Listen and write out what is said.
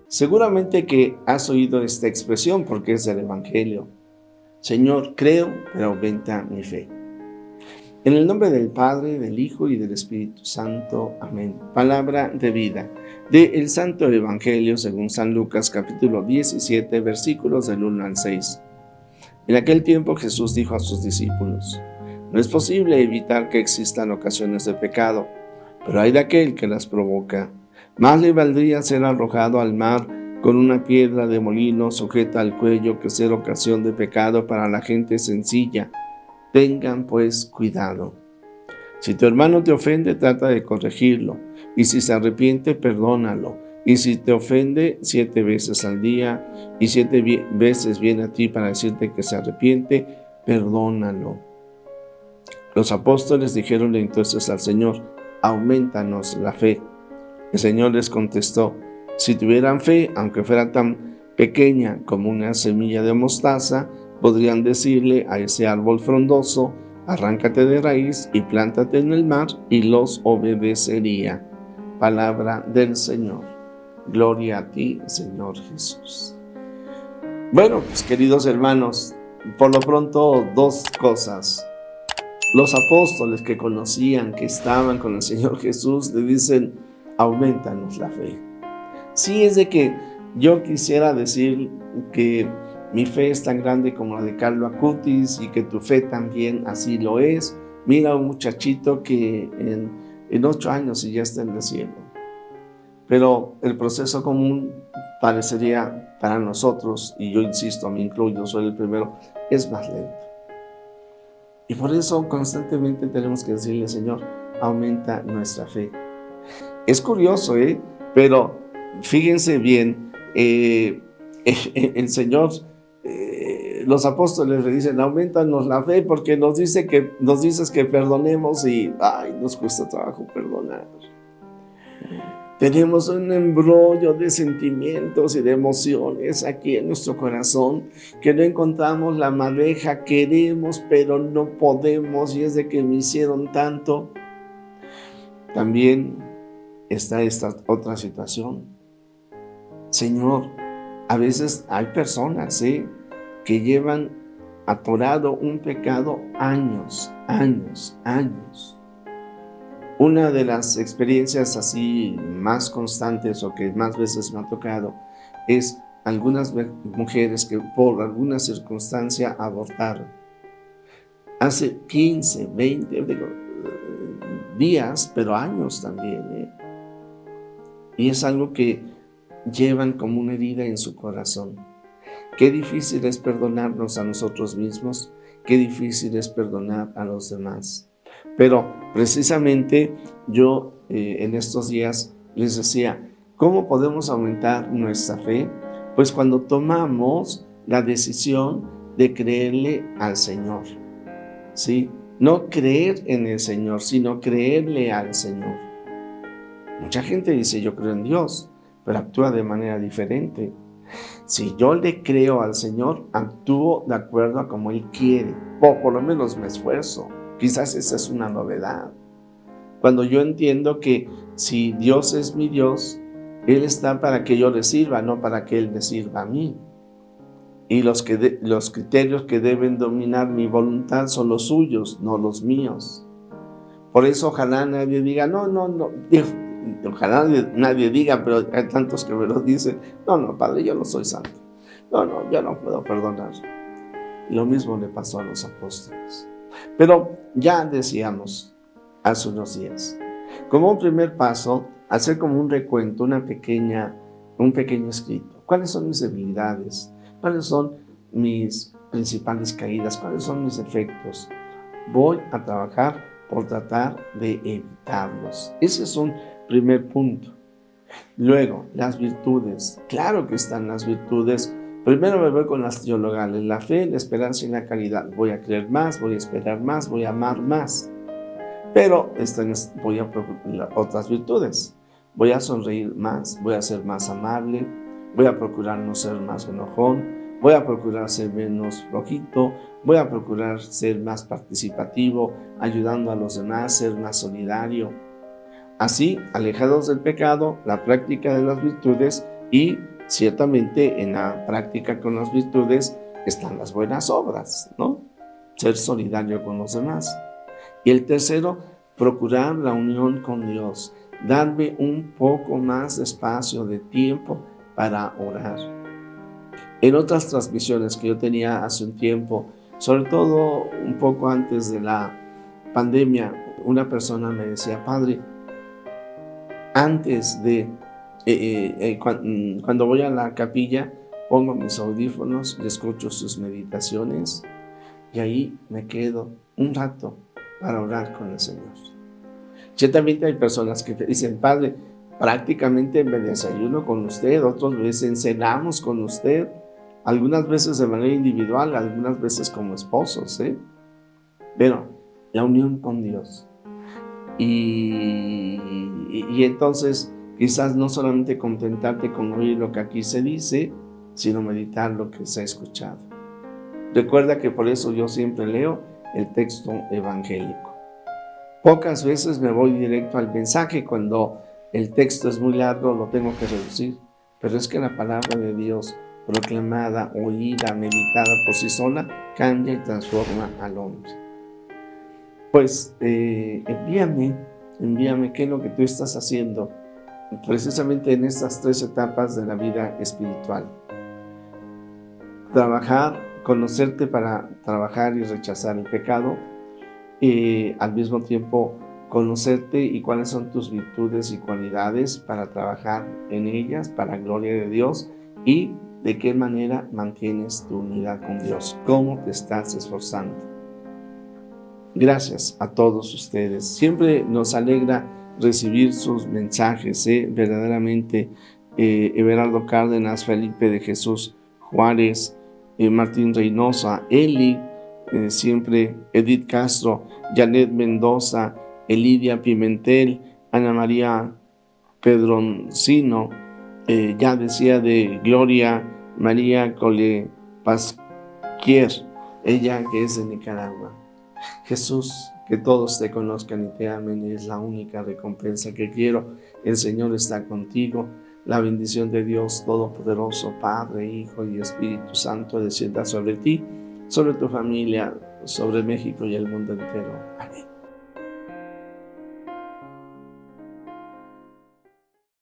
Seguramente que has oído esta expresión porque es del Evangelio. Señor, creo, pero aumenta mi fe. En el nombre del Padre, del Hijo y del Espíritu Santo. Amén. Palabra de vida del Santo Evangelio según San Lucas, capítulo 17, versículos del 1 al 6. En aquel tiempo Jesús dijo a sus discípulos: no es posible evitar que existan ocasiones de pecado, pero hay de aquel que las provoca. Más le valdría ser arrojado al mar con una piedra de molino sujeta al cuello que ser ocasión de pecado para la gente sencilla. Tengan pues cuidado. Si tu hermano te ofende, trata de corregirlo, y si se arrepiente, perdónalo. Y si te ofende 7 veces al día, y 7 veces viene a ti para decirte que se arrepiente, perdónalo. Los apóstoles dijeron entonces al Señor: aumentanos la fe. El Señor les contestó: si tuvieran fe, aunque fuera tan pequeña como una semilla de mostaza, podrían decirle a ese árbol frondoso: arráncate de raíz y plántate en el mar, y los obedecería. Palabra del Señor. Gloria a ti, Señor Jesús. Bueno, pues queridos hermanos, por lo pronto 2 cosas. Los apóstoles que conocían, que estaban con el Señor Jesús, le dicen: aumentanos la fe. Sí, es de que yo quisiera decir que mi fe es tan grande como la de Carlo Acutis y que tu fe también así lo es. Mira, un muchachito que en 8 años y ya está en el cielo. Pero el proceso común parecería para nosotros, y yo insisto, me incluyo, soy el primero, es más lento. Y por eso constantemente tenemos que decirle: Señor, aumenta nuestra fe. Es curioso, pero fíjense bien, el Señor, los apóstoles le dicen: aumentanos la fe, porque nos dices que perdonemos y nos cuesta trabajo perdonar. Tenemos un embrollo de sentimientos y de emociones aquí en nuestro corazón que no encontramos la madeja. Queremos, pero no podemos, y es de que me hicieron tanto. También está esta otra situación. Señor, a veces hay personas que llevan atorado un pecado años. Una de las experiencias así más constantes o que más veces me ha tocado es algunas mujeres que por alguna circunstancia abortaron. Hace 15, 20 días, pero años también. Y es algo que llevan como una herida en su corazón. Qué difícil es perdonarnos a nosotros mismos, qué difícil es perdonar a los demás. Pero precisamente yo en estos días les decía: ¿cómo podemos aumentar nuestra fe? Pues cuando tomamos la decisión de creerle al Señor, ¿sí? No creer en el Señor, sino creerle al Señor. Mucha gente dice: yo creo en Dios, pero actúa de manera diferente. Si yo le creo al Señor, actúo de acuerdo a como Él quiere, por lo menos me esfuerzo. Quizás esa es una novedad. Cuando yo entiendo que si Dios es mi Dios, Él está para que yo le sirva, no para que Él me sirva a mí. Y los criterios que deben dominar mi voluntad son los suyos, no los míos. Por eso ojalá nadie diga: no, ojalá nadie diga, pero hay tantos que me lo dicen: no, Padre, yo no soy santo. No, yo no puedo perdonar. Lo mismo le pasó a los apóstoles. Pero ya decíamos hace unos días, como un primer paso, hacer como un recuento, un pequeño escrito. ¿Cuáles son mis debilidades? ¿Cuáles son mis principales caídas? ¿Cuáles son mis defectos? Voy a trabajar por tratar de evitarlos. Ese es un primer punto. Luego, las virtudes. Claro que están las virtudes. Primero me voy con las teologales: la fe, la esperanza y la caridad. Voy a creer más, voy a esperar más, voy a amar más. Pero voy a procurar otras virtudes. Voy a sonreír más, voy a ser más amable, voy a procurar no ser más enojón, voy a procurar ser menos flojito, voy a procurar ser más participativo, ayudando a los demás, ser más solidario. Así, alejados del pecado, la práctica de las virtudes y ciertamente en la práctica con las virtudes están las buenas obras, ¿no? Ser solidario con los demás. Y el tercero, procurar la unión con Dios, darme un poco más de espacio, de tiempo para orar. En otras transmisiones que yo tenía hace un tiempo, sobre todo un poco antes de la pandemia, una persona me decía: Padre, antes de, cuando voy a la capilla, pongo mis audífonos y escucho sus meditaciones y ahí me quedo un rato para orar con el Señor. Ciertamente hay personas que te dicen: Padre, prácticamente me desayuno con usted, otras veces cenamos con usted, algunas veces de manera individual, algunas veces como esposos, pero la unión con Dios. Y entonces quizás no solamente contentarte con oír lo que aquí se dice, sino meditar lo que se ha escuchado. Recuerda que por eso yo siempre leo el texto evangélico. Pocas veces me voy directo al mensaje. Cuando el texto es muy largo lo tengo que reducir, pero es que la palabra de Dios, proclamada, oída, meditada por sí sola, cambia y transforma al hombre. Pues envíame qué es lo que tú estás haciendo precisamente en estas 3 etapas de la vida espiritual. Trabajar, conocerte para trabajar y rechazar el pecado, y al mismo tiempo conocerte y cuáles son tus virtudes y cualidades para trabajar en ellas para gloria de Dios, y de qué manera mantienes tu unidad con Dios, cómo te estás esforzando. Gracias a todos ustedes. Siempre nos alegra recibir sus mensajes, verdaderamente. Everardo Cárdenas, Felipe de Jesús Juárez, Martín Reynosa, Eli, siempre Edith Castro, Janet Mendoza, Elidia Pimentel, Ana María Pedroncino, ya decía de Gloria María Cole Pasquier, ella que es de Nicaragua. Jesús, que todos te conozcan y te amen es la única recompensa que quiero. El Señor está contigo. La bendición de Dios Todopoderoso, Padre, Hijo y Espíritu Santo, descienda sobre ti, sobre tu familia, sobre México y el mundo entero. Amén.